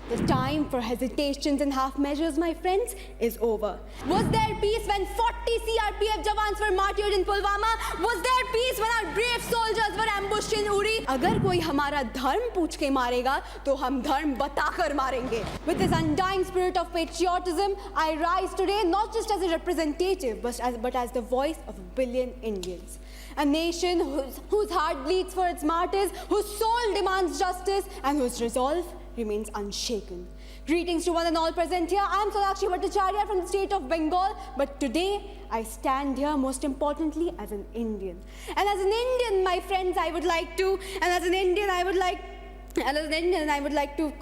The time for hesitations and half measures, my friends, is over. Was there peace when 40 CRPF jawans were martyred in Pulwama? Was there peace when our brave soldiers were ambushed in Uri? अगर कोई हमारा धर्म पूछ के मारेगा, तो हम धर्म बताकर मारेंगे. With this undying spirit of patriotism, I rise today not just as a representative, but as the voice of a billion Indians. A nation whose heart bleeds for its martyrs, whose soul demands justice, and whose resolve remains unshaken. Greetings to one and all present here. I am Sonakshi Bhattacharya from the state of Bengal, but today I stand here most importantly as an Indian. And as an Indian, my friends, I would like to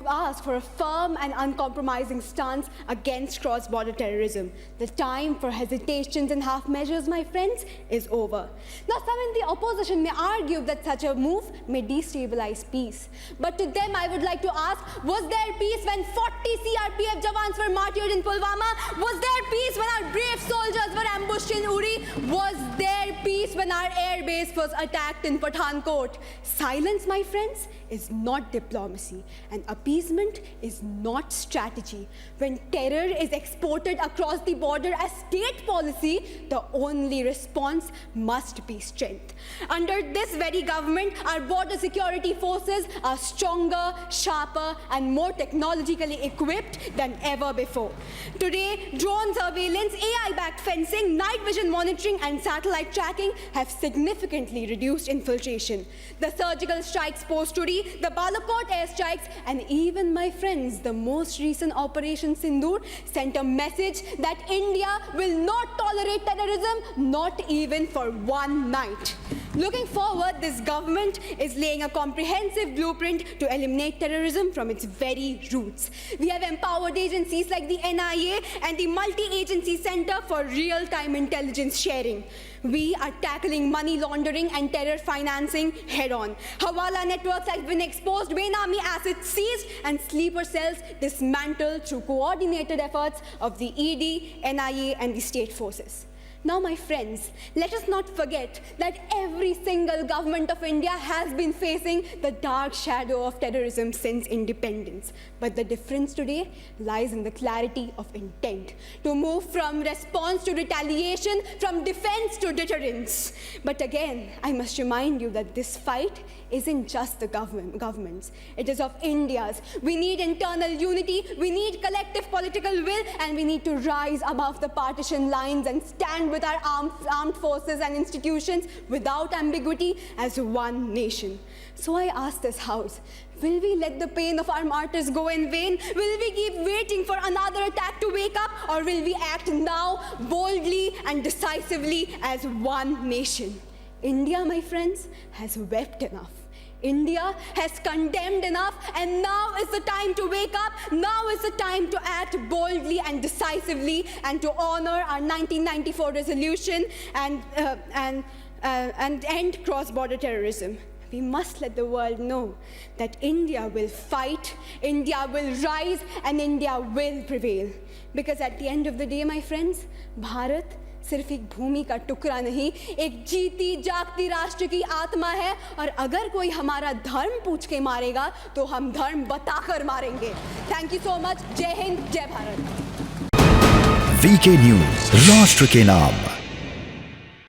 ask for a firm and uncompromising stance against cross-border terrorism. The time for hesitations and half measures, my friends, is over. Now, some in the opposition may argue that such a move may destabilize peace. But to them, I would like to ask, was there peace when 40 CRPF jawans were martyred in Pulwama? Was there peace when our brave soldiers were ambushed in Uri? Was there peace when our air base was attacked in Pathankot? Silence, my friends, is not diplomacy, and appeasement is not strategy. When terror is exported across the border as state policy, the only response must be strength. Under this very government, our border security forces are stronger, sharper, and more technologically equipped than ever before. Today, drone surveillance, AI-backed fencing, night vision monitoring, and satellite tracking have significantly reduced infiltration. The surgical strikes post-Uri, the Balakot airstrikes, and even, my friends, the most recent Operation Sindoor sent a message that India will not tolerate terrorism, not even for one night. Looking forward, this government is laying a comprehensive blueprint to eliminate terrorism from its very roots. We have empowered agencies like the NIA and the Multi-Agency Center for Real-Time Intelligence Sharing. We are tackling money laundering and terror financing head-on. Hawala networks have been exposed, Benami assets seized, and sleeper cells dismantled through coordinated efforts of the ED, NIA, and the state forces. Now, my friends, let us not forget that every single government of India has been facing the dark shadow of terrorism since independence. But the difference today lies in the clarity of intent to move from response to retaliation, from defense to deterrence. But again, I must remind you that this fight isn't just the government's. It is of India's. We need internal unity, we need collective political will, and we need to rise above the partition lines and stand with our armed forces and institutions without ambiguity as one nation. So I ask this House, will we let the pain of our martyrs go in vain? Will we keep waiting for another attack to wake up? Or will we act now boldly and decisively as one nation? India, my friends, has wept enough. India has condemned enough, and now is the time to wake up. Now is the time to act boldly and decisively and to honor our 1994 resolution and end cross-border terrorism. We must let the world know that India will fight, India will rise, and India will prevail. Because at the end of the day, my friends, Bharat सिर्फ एक भूमि का टुकड़ा नहीं, एक जीती जागती राष्ट्र की आत्मा है. और अगर कोई हमारा धर्म पूछ के मारेगा, तो हम धर्म बताकर मारेंगे. Thank you so much. जय हिंद, जय भारत. वीके न्यूज, राष्ट्र के नाम.